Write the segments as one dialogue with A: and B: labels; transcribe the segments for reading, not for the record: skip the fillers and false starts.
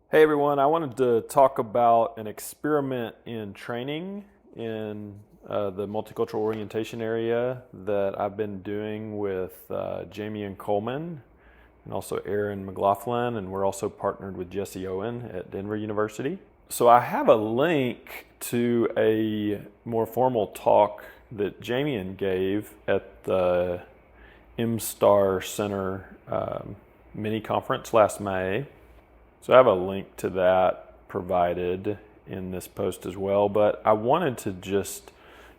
A: Hey everyone, I wanted to talk about an experiment in training in the multicultural orientation area that I've been doing with Jamie and Coleman and also Aaron McLaughlin, and we're also partnered with Jesse Owen at Denver University. So I have a link to a more formal talk that Jamie gave at the MSTAR Center mini conference last May. So I have a link to that provided in this post as well, but I wanted to just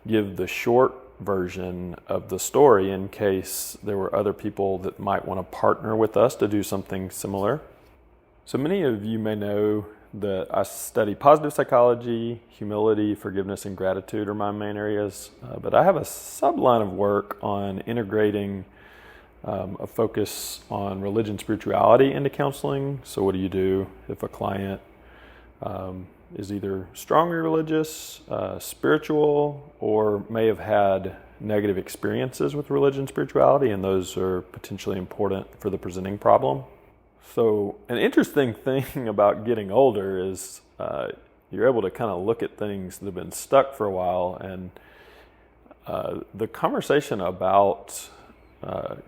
A: give the short version of the story in case there were other people that might want to partner with us to do something similar. So many of you may know that I study positive psychology, humility, forgiveness, and gratitude are my main areas, but I have a subline of work on integrating a focus on religion, spirituality into counseling. So what do you do if a client is either strongly religious, spiritual, or may have had negative experiences with religion, spirituality, and those are potentially important for the presenting problem. So an interesting thing about getting older is you're able to kind of look at things that have been stuck for a while, and the conversation about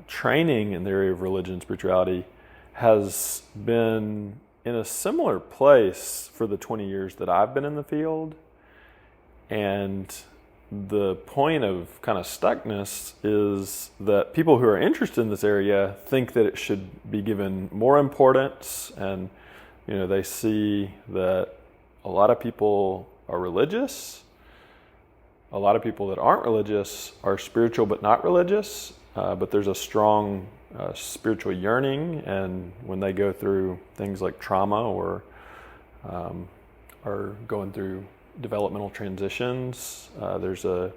A: training in the area of religion and spirituality has been in a similar place for the 20 years that I've been in the field. And the point of kind of stuckness is that people who are interested in this area think that it should be given more importance. And, they see that a lot of people are religious. A lot of people that aren't religious are spiritual but not religious. But there's a strong spiritual yearning, and when they go through things like trauma or are going through developmental transitions, there's a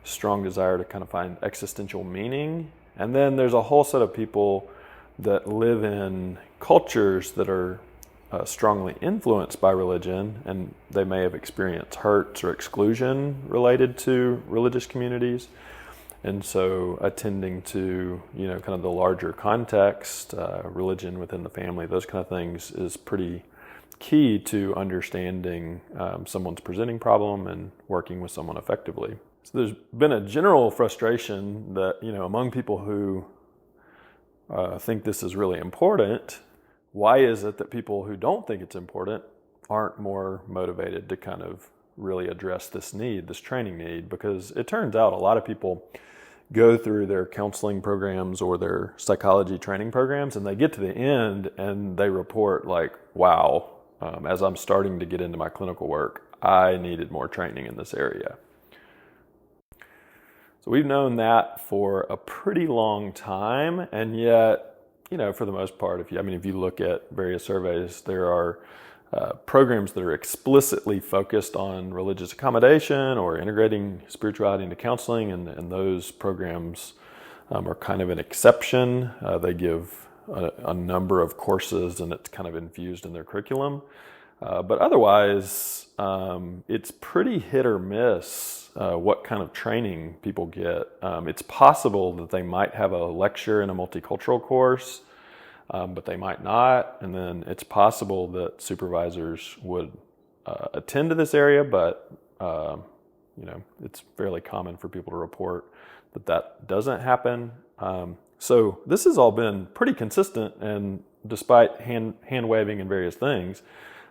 A: strong desire to kind of find existential meaning. And then there's a whole set of people that live in cultures that are strongly influenced by religion, and they may have experienced hurts or exclusion related to religious communities. And so attending to, kind of the larger context, religion within the family, those kind of things is pretty key to understanding someone's presenting problem and working with someone effectively. So there's been a general frustration that, among people who think this is really important. Why is it that people who don't think it's important aren't more motivated to kind of really address this need, this training need? Because it turns out a lot of people go through their counseling programs or their psychology training programs, and they get to the end and they report like, wow, as I'm starting to get into my clinical work, I needed more training in this area. So we've known that for a pretty long time, and yet, for the most part, if you look at various surveys, there are programs that are explicitly focused on religious accommodation or integrating spirituality into counseling, and those programs are kind of an exception. They give a number of courses, and it's kind of infused in their curriculum. But otherwise, it's pretty hit or miss what kind of training people get. It's possible that they might have a lecture in a multicultural course, but they might not. And then it's possible that supervisors would attend to this area, but it's fairly common for people to report that doesn't happen. So this has all been pretty consistent, and despite hand waving and various things,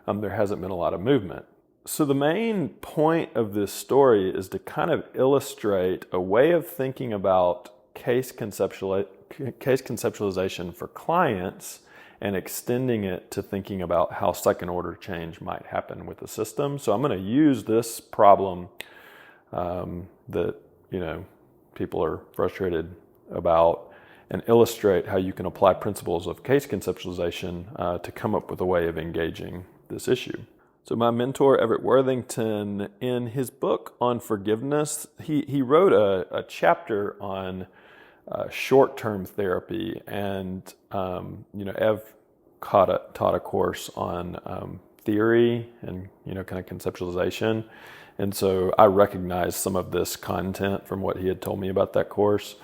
A: there hasn't been a lot of movement. So the main point of this story is to kind of illustrate a way of thinking about case conceptualization for clients and extending it to thinking about how second order change might happen with the system. So I'm going to use this problem that people are frustrated about and illustrate how you can apply principles of case conceptualization to come up with a way of engaging this issue. So my mentor, Everett Worthington, in his book on forgiveness, he wrote a chapter on short-term therapy, and Ev taught a course on theory and kind of conceptualization, and so I recognized some of this content from what he had told me about that course.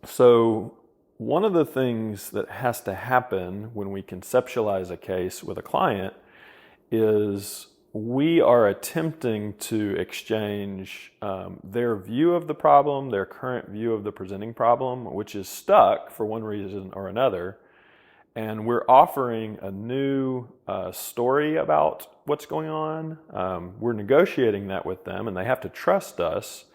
A: So one of the things that has to happen when we conceptualize a case with a client is we are attempting to exchange their view of the problem, their current view of the presenting problem, which is stuck for one reason or another, and we're offering a new story about what's going on. We're negotiating that with them, and they have to trust us.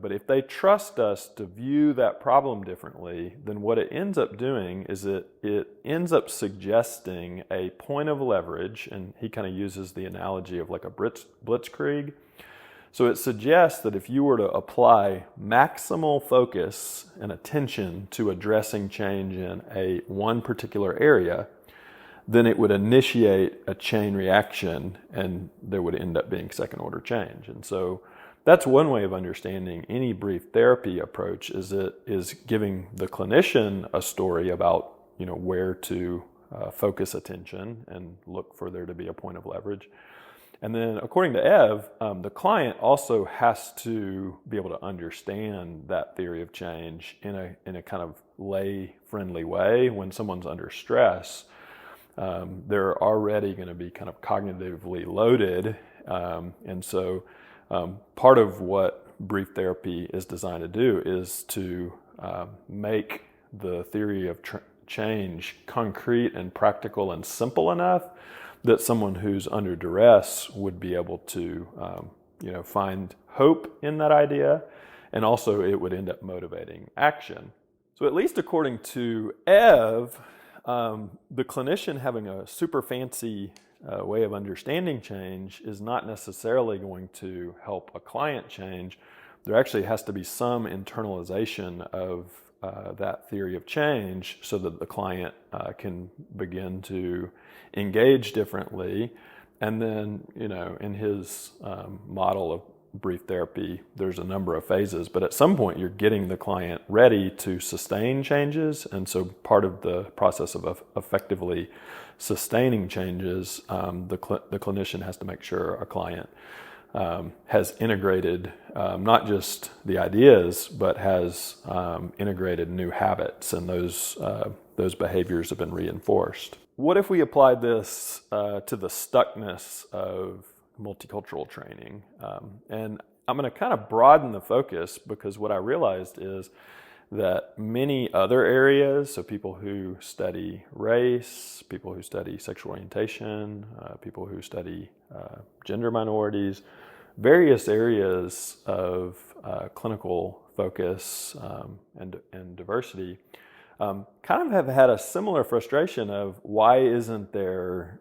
A: But if they trust us to view that problem differently, then what it ends up doing is it ends up suggesting a point of leverage, and he kind of uses the analogy of like a blitzkrieg. So it suggests that if you were to apply maximal focus and attention to addressing change in one particular area, then it would initiate a chain reaction, and there would end up being second order change. And so that's one way of understanding any brief therapy approach, is giving the clinician a story about where to focus attention and look for there to be a point of leverage. And then according to Ev, the client also has to be able to understand that theory of change in a kind of lay-friendly way. When someone's under stress, they're already going to be kind of cognitively loaded. And so part of what brief therapy is designed to do is to make the theory of change concrete and practical and simple enough that someone who's under duress would be able to find hope in that idea, and also it would end up motivating action. So at least according to Ev, the clinician having a super fancy way of understanding change is not necessarily going to help a client change. There actually has to be some internalization of that theory of change so that the client can begin to engage differently. And then, in his model of brief therapy, there's a number of phases, but at some point you're getting the client ready to sustain changes. And so part of the process of effectively sustaining changes, the clinician has to make sure a client has integrated not just the ideas, but has integrated new habits, and those behaviors have been reinforced. What if we applied this to the stuckness of multicultural training? And I'm going to kind of broaden the focus, because what I realized is that many other areas, so people who study race, people who study sexual orientation, people who study gender minorities, various areas of clinical focus and diversity, kind of have had a similar frustration of why isn't there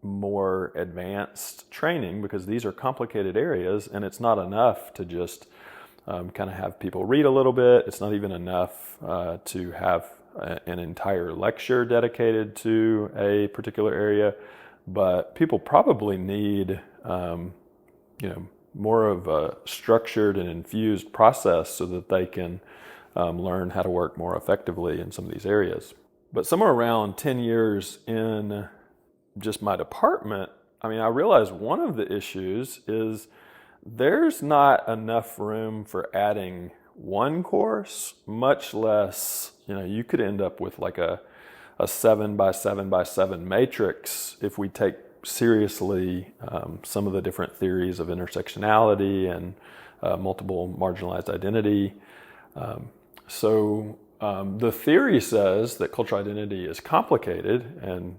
A: more advanced training, because these are complicated areas, and it's not enough to just kind of have people read a little bit. It's not even enough to have an entire lecture dedicated to a particular area, but people probably need more of a structured and infused process so that they can learn how to work more effectively in some of these areas. But somewhere around 10 years in just my department, I realized one of the issues is there's not enough room for adding one course, much less, you could end up with like a 7 by 7 by 7 matrix if we take seriously some of the different theories of intersectionality and multiple marginalized identity. So the theory says that cultural identity is complicated, and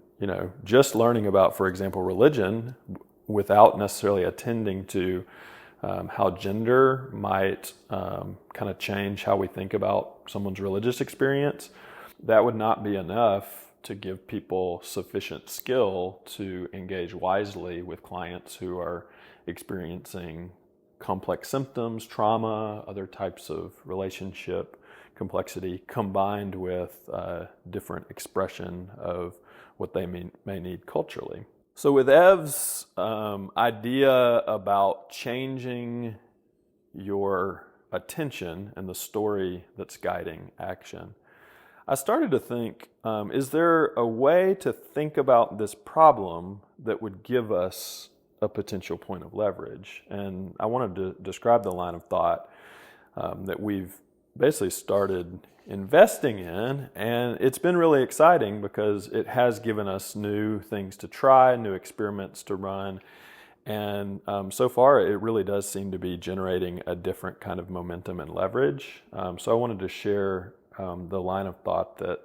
A: just learning about, for example, religion without necessarily attending to how gender might kind of change how we think about someone's religious experience, that would not be enough to give people sufficient skill to engage wisely with clients who are experiencing complex symptoms, trauma, other types of relationship complexity, combined with different expression of what they may need culturally. So with Ev's idea about changing your attention and the story that's guiding action, I started to think, is there a way to think about this problem that would give us a potential point of leverage? And I wanted to describe the line of thought that we've basically started investing in, and it's been really exciting because it has given us new things to try, new experiments to run, and so far it really does seem to be generating a different kind of momentum and leverage. So I wanted to share the line of thought that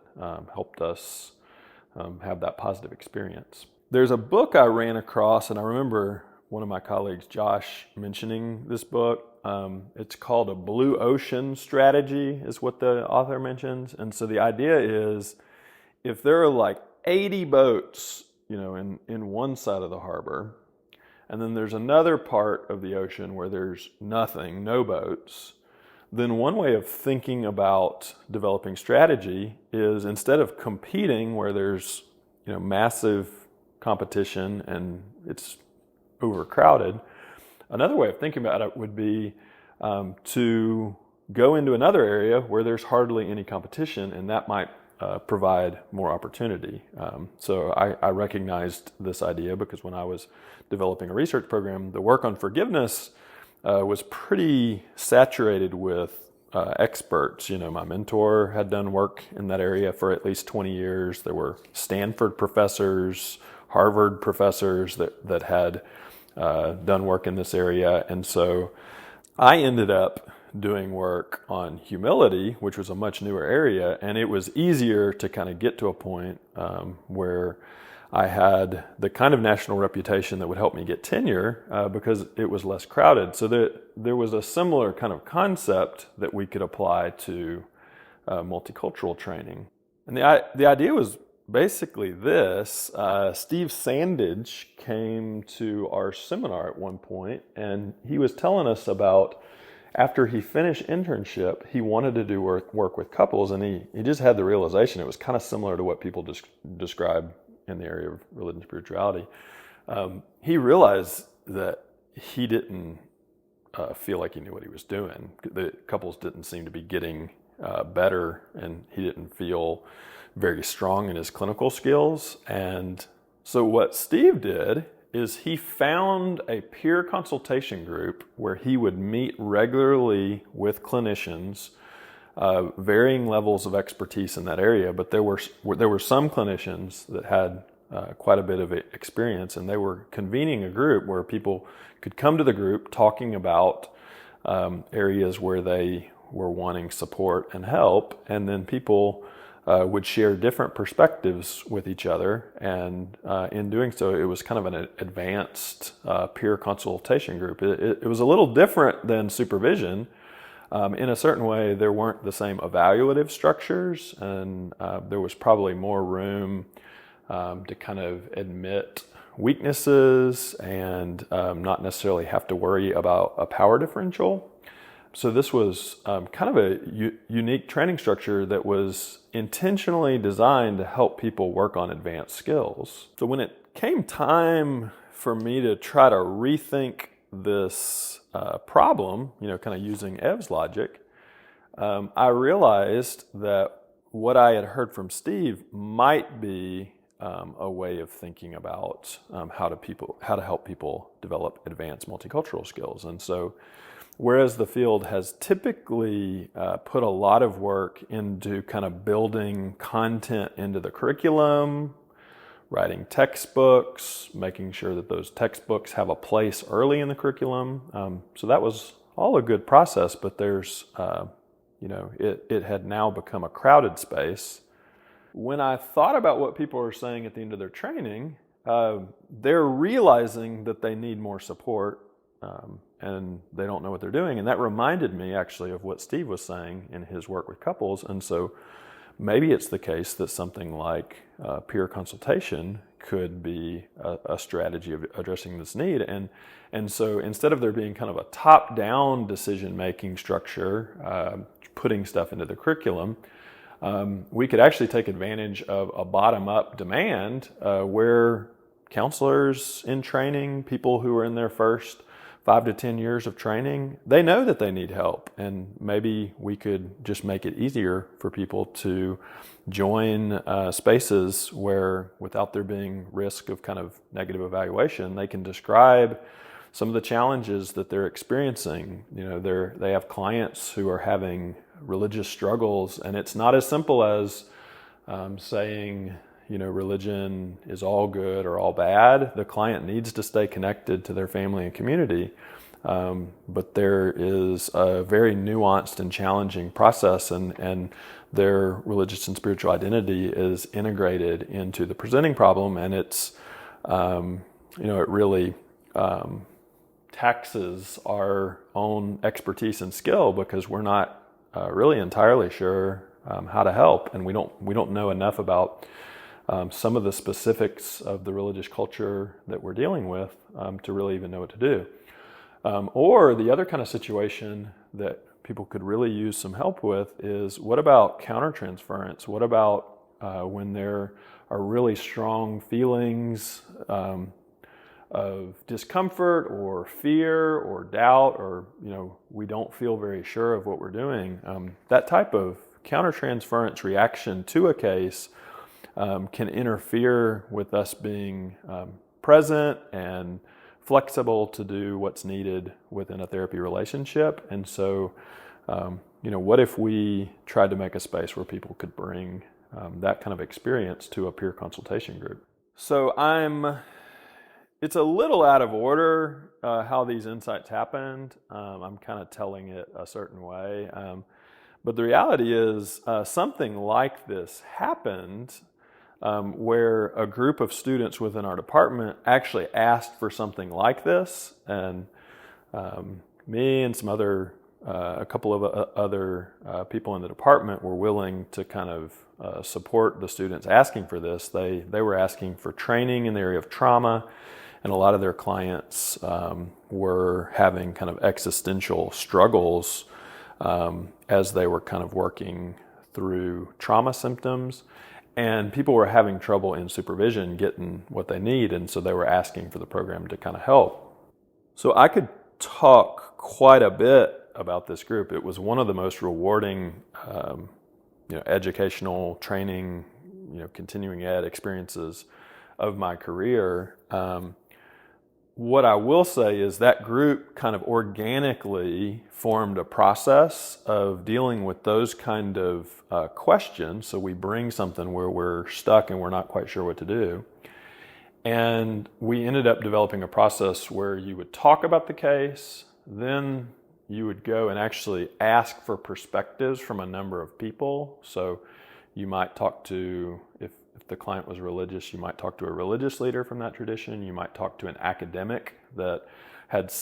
A: helped us have that positive experience. There's a book I ran across, and I remember one of my colleagues, Josh, mentioning this book. It's called A Blue Ocean Strategy, is what the author mentions. And so the idea is, if there are like 80 boats, in one side of the harbor, and then there's another part of the ocean where there's nothing, no boats, then one way of thinking about developing strategy is, instead of competing where there's massive competition and it's overcrowded, another way of thinking about it would be to go into another area where there's hardly any competition, and that might provide more opportunity. So I recognized this idea because when I was developing a research program, the work on forgiveness was pretty saturated with experts. My mentor had done work in that area for at least 20 years. There were Stanford professors, Harvard professors that had done work in this area. And so I ended up doing work on humility, which was a much newer area, and it was easier to kind of get to a point where I had the kind of national reputation that would help me get tenure because it was less crowded. So there was a similar kind of concept that we could apply to multicultural training. And the idea was basically this. Steve Sandage came to our seminar at one point, and he was telling us about, after he finished internship, he wanted to do work with couples, and he just had the realization it was kind of similar to what people describe in the area of religion and spirituality. He realized that he didn't feel like he knew what he was doing. The couples didn't seem to be getting better, and he didn't feel very strong in his clinical skills. And so what Steve did is he found a peer consultation group where he would meet regularly with clinicians, varying levels of expertise in that area, but there were some clinicians that had quite a bit of experience, and they were convening a group where people could come to the group talking about areas where they were wanting support and help, and then people would share different perspectives with each other, and in doing so, it was kind of an advanced peer consultation group. It was a little different than supervision. In a certain way, there weren't the same evaluative structures, and there was probably more room to kind of admit weaknesses and not necessarily have to worry about a power differential. So this was kind of a unique training structure that was intentionally designed to help people work on advanced skills. So when it came time for me to try to rethink this problem, kind of using Ev's logic, I realized that what I had heard from Steve might be a way of thinking about how to help people develop advanced multicultural skills. And so, whereas the field has typically put a lot of work into kind of building content into the curriculum, writing textbooks, making sure that those textbooks have a place early in the curriculum. So that was all a good process, but there's, it had now become a crowded space. When I thought about what people are saying at the end of their training, they're realizing that they need more support, and they don't know what they're doing. And that reminded me actually of what Steve was saying in his work with couples. And so maybe it's the case that something like peer consultation could be a strategy of addressing this need. And so instead of there being kind of a top-down decision-making structure, putting stuff into the curriculum, we could actually take advantage of a bottom-up demand where counselors in training, people who are in their first 5 to 10 years of training, they know that they need help, and maybe we could just make it easier for people to join spaces where, without there being risk of kind of negative evaluation, they can describe some of the challenges that they're experiencing. They have clients who are having religious struggles, and it's not as simple as saying, religion is all good or all bad. The client needs to stay connected to their family and community. But there is a very nuanced and challenging process, and their religious and spiritual identity is integrated into the presenting problem, and it's, it really taxes our own expertise and skill, because we're not really entirely sure how to help, and we don't know enough about some of the specifics of the religious culture that we're dealing with to really even know what to do. Or the other kind of situation that people could really use some help with is, what about countertransference? What about when there are really strong feelings of discomfort or fear or doubt, or we don't feel very sure of what we're doing? That type of countertransference reaction to a case can interfere with us being present and flexible to do what's needed within a therapy relationship. And so, what if we tried to make a space where people could bring that kind of experience to a peer consultation group? So it's a little out of order how these insights happened. I'm kind of telling it a certain way. But the reality is something like this happened where a group of students within our department actually asked for something like this, and me and a couple of other people in the department were willing to kind of support the students asking for this. They were asking for training in the area of trauma, and a lot of their clients were having kind of existential struggles as they were kind of working through trauma symptoms. And people were having trouble in supervision getting what they need, and so they were asking for the program to kind of help. So I could talk quite a bit about this group. It was one of the most rewarding, educational training, continuing ed experiences of my career. What I will say is that group kind of organically formed a process of dealing with those kind of questions. So we bring something where we're stuck and we're not quite sure what to do. And we ended up developing a process where you would talk about the case, then you would go and actually ask for perspectives from a number of people. So you might talk to, if the client was religious, you might talk to a religious leader from that tradition. You might talk to an academic that had,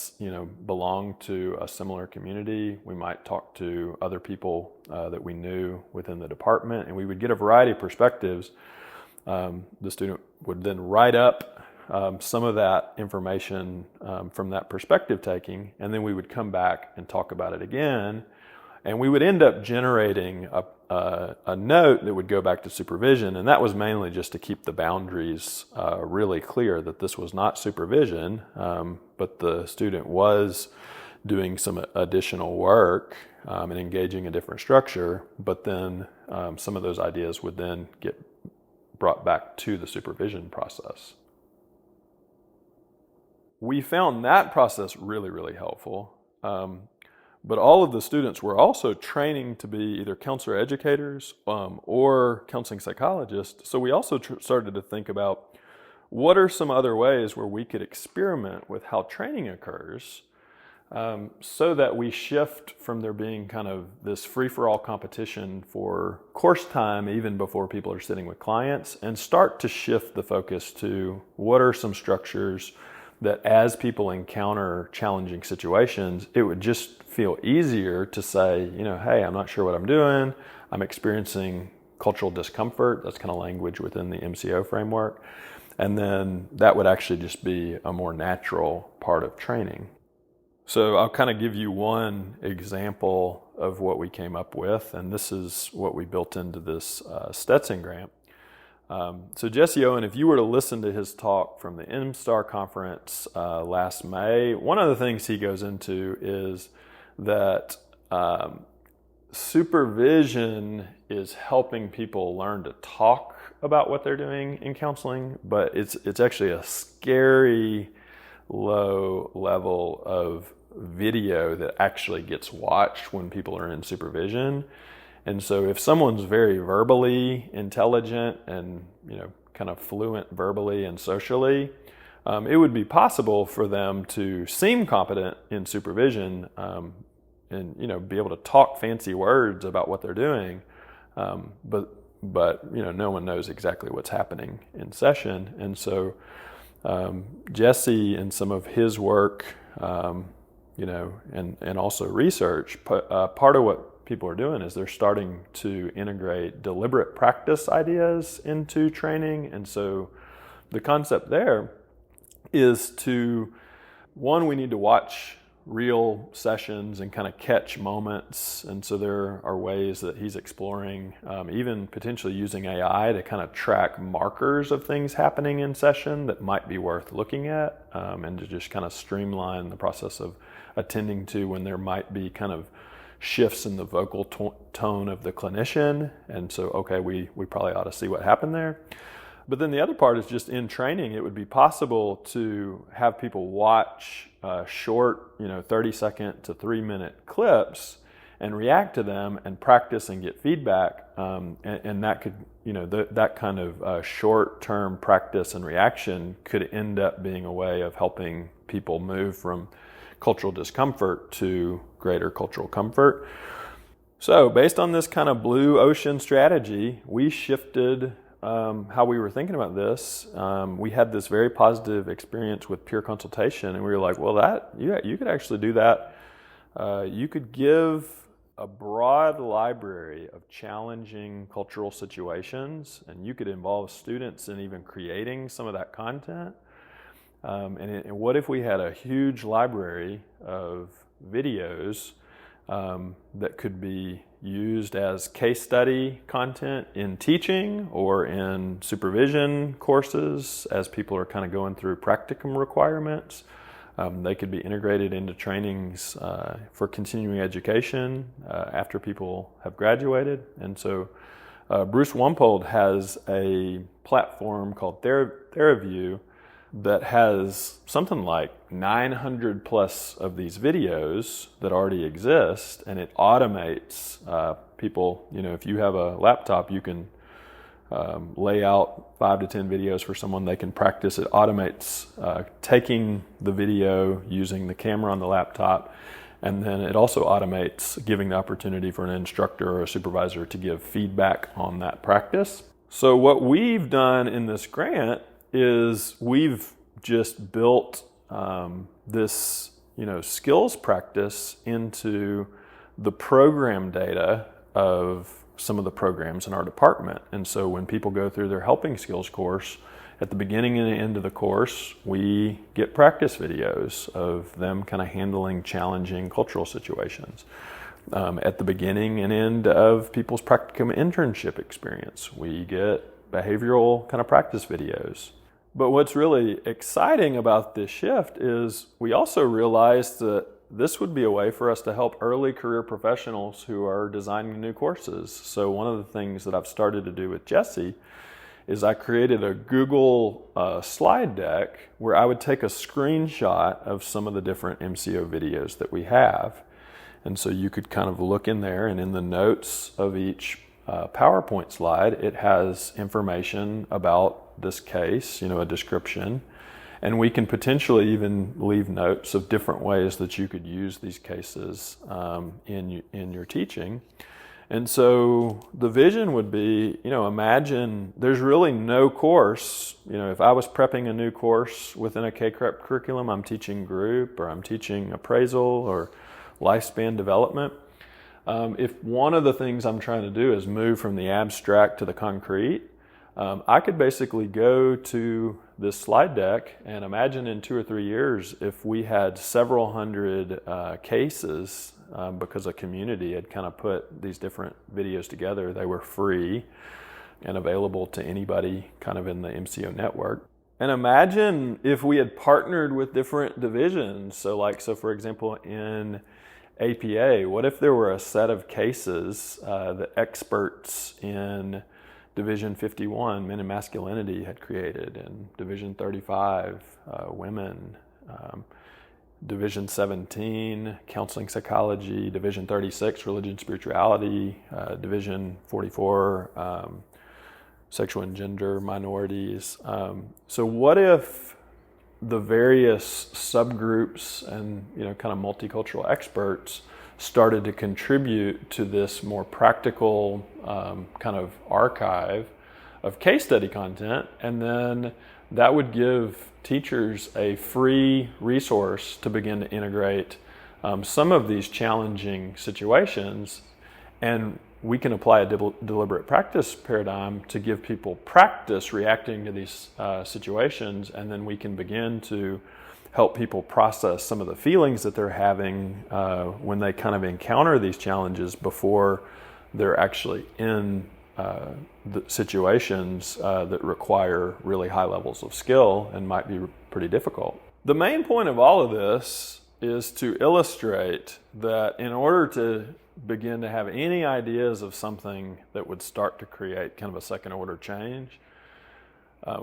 A: belonged to a similar community. We might talk to other people that we knew within the department, and we would get a variety of perspectives. The student would then write up some of that information from that perspective taking, and then we would come back and talk about it again. And we would end up generating a note that would go back to supervision, and that was mainly just to keep the boundaries really clear that this was not supervision, but the student was doing some additional work and engaging a different structure, but then some of those ideas would then get brought back to the supervision process. We found that process really, really helpful. But all of the students were also training to be either counselor educators or counseling psychologists. So we also started to think about what are some other ways where we could experiment with how training occurs so that we shift from there being kind of this free-for-all competition for course time even before people are sitting with clients, and start to shift the focus to what are some structures that as people encounter challenging situations, it would just feel easier to say, hey, I'm not sure what I'm doing. I'm experiencing cultural discomfort. That's kind of language within the MCO framework. And then that would actually just be a more natural part of training. So I'll kind of give you one example of what we came up with, and this is what we built into this Stetson grant. So Jesse Owen, if you were to listen to his talk from the MSTAR conference last May, one of the things he goes into is that supervision is helping people learn to talk about what they're doing in counseling, but it's actually a scary low level of video that actually gets watched when people are in supervision. And so if someone's very verbally intelligent and, kind of fluent verbally and socially, it would be possible for them to seem competent in supervision, and be able to talk fancy words about what they're doing, but no one knows exactly what's happening in session. And so Jesse and some of his work, and also research, part of what people are doing is they're starting to integrate deliberate practice ideas into training. And so the concept there is we need to watch real sessions and kind of catch moments. And so there are ways that he's exploring, even potentially using AI to kind of track markers of things happening in session that might be worth looking at, and to just kind of streamline the process of attending to when there might be kind of shifts in the vocal tone of the clinician. And so, okay, we probably ought to see what happened there. But then the other part is just in training, it would be possible to have people watch short, 30-second to 3-minute clips and react to them and practice and get feedback. And that could, that kind of short-term practice and reaction could end up being a way of helping people move from cultural discomfort to greater cultural comfort. So based on this kind of blue ocean strategy, we shifted how we were thinking about this. We had this very positive experience with peer consultation, and we were like, well, you could actually do that. You could give a broad library of challenging cultural situations, and you could involve students in even creating some of that content. And what if we had a huge library of videos that could be used as case study content in teaching or in supervision courses as people are kind of going through practicum requirements. They could be integrated into trainings for continuing education after people have graduated. And so Bruce Wumpold has a platform called TheraView that has something like 900 plus of these videos that already exist, and it automates people. If you have a laptop, you can lay out 5 to 10 videos for someone. They can practice. It automates taking the video using the camera on the laptop, and then it also automates giving the opportunity for an instructor or a supervisor to give feedback on that practice. So what we've done in this grant is we've just built this, skills practice into the program data of some of the programs in our department. And so when people go through their helping skills course, at the beginning and the end of the course, we get practice videos of them kind of handling challenging cultural situations. At the beginning and end of people's practicum internship experience, we get behavioral kind of practice videos. But what's really exciting about this shift is we also realized that this would be a way for us to help early career professionals who are designing new courses. So one of the things that I've started to do with Jesse is I created a Google slide deck where I would take a screenshot of some of the different MCO videos that we have. And so you could kind of look in there, and in the notes of each PowerPoint slide, it has information about this case, a description, and we can potentially even leave notes of different ways that you could use these cases in your teaching. And so the vision would be, imagine there's really no course. If I was prepping a new course within a K-CREP curriculum, I'm teaching group, or I'm teaching appraisal or lifespan development. If one of the things I'm trying to do is move from the abstract to the concrete, I could basically go to this slide deck and imagine in 2 or 3 years if we had several hundred cases, because a community had kind of put these different videos together. They were free and available to anybody kind of in the MCO network. And imagine if we had partnered with different divisions. So for example, in APA, what if there were a set of cases that experts in Division 51, Men and Masculinity, had created, and Division 35, Women, Division 17, Counseling Psychology, Division 36, Religion Spirituality, Division 44, Sexual and Gender Minorities. So what if the various subgroups and kind of multicultural experts started to contribute to this more practical kind of archive of case study content, and then that would give teachers a free resource to begin to integrate some of these challenging situations, and we can apply a deliberate practice paradigm to give people practice reacting to these situations, and then we can begin to help people process some of the feelings that they're having when they kind of encounter these challenges before they're actually in the situations that require really high levels of skill and might be pretty difficult. The main point of all of this is to illustrate that in order to begin to have any ideas of something that would start to create kind of a second order change,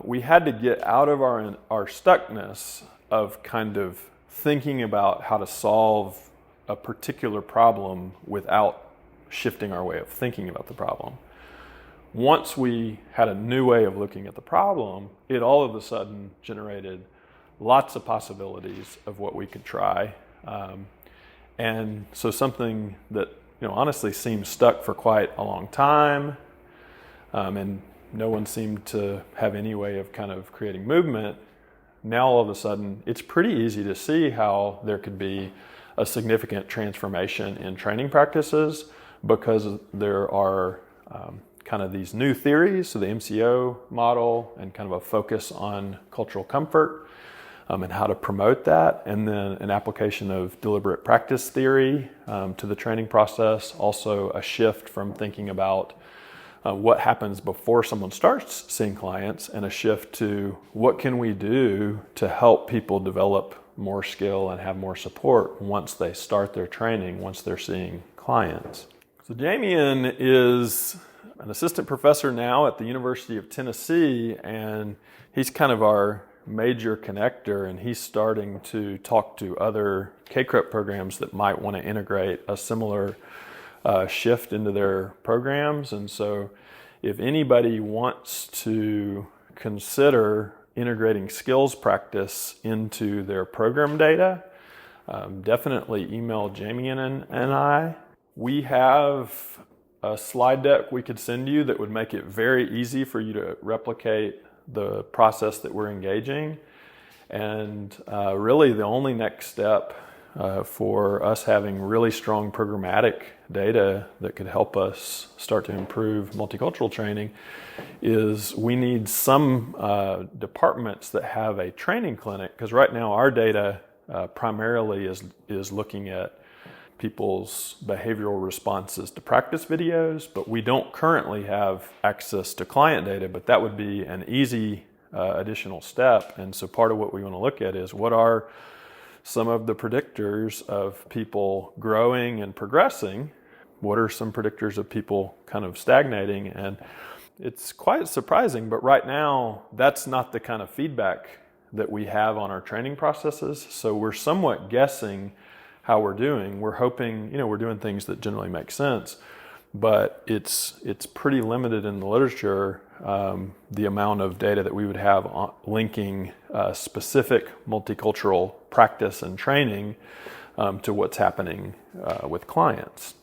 A: we had to get out of our stuckness of kind of thinking about how to solve a particular problem without shifting our way of thinking about the problem. Once we had a new way of looking at the problem, it all of a sudden generated lots of possibilities of what we could try. And so something that honestly seemed stuck for quite a long time, and no one seemed to have any way of kind of creating movement, now all of a sudden it's pretty easy to see how there could be a significant transformation in training practices, because there are kind of these new theories, so the MCO model and kind of a focus on cultural comfort and how to promote that, and then an application of deliberate practice theory to the training process, also a shift from thinking about what happens before someone starts seeing clients, and a shift to what can we do to help people develop more skill and have more support once they start their training, once they're seeing clients. So Jamian is an assistant professor now at the University of Tennessee, and he's kind of our major connector, and he's starting to talk to other K-CREP programs that might want to integrate a similar shift into their programs. And so if anybody wants to consider integrating skills practice into their program data, definitely email Jamian and I. We have a slide deck we could send you that would make it very easy for you to replicate the process that we're engaging. And really the only next step for us having really strong programmatic data that could help us start to improve multicultural training is we need some departments that have a training clinic, because right now our data primarily is looking at people's behavioral responses to practice videos, but we don't currently have access to client data, but that would be an easy additional step. And so part of what we want to look at is what are some of the predictors of people growing and progressing? What are some predictors of people kind of stagnating? And it's quite surprising, but right now that's not the kind of feedback that we have on our training processes. So we're somewhat guessing how we're doing. We're hoping, we're doing things that generally make sense, but it's pretty limited in the literature, the amount of data that we would have linking specific multicultural practice and training to what's happening with clients.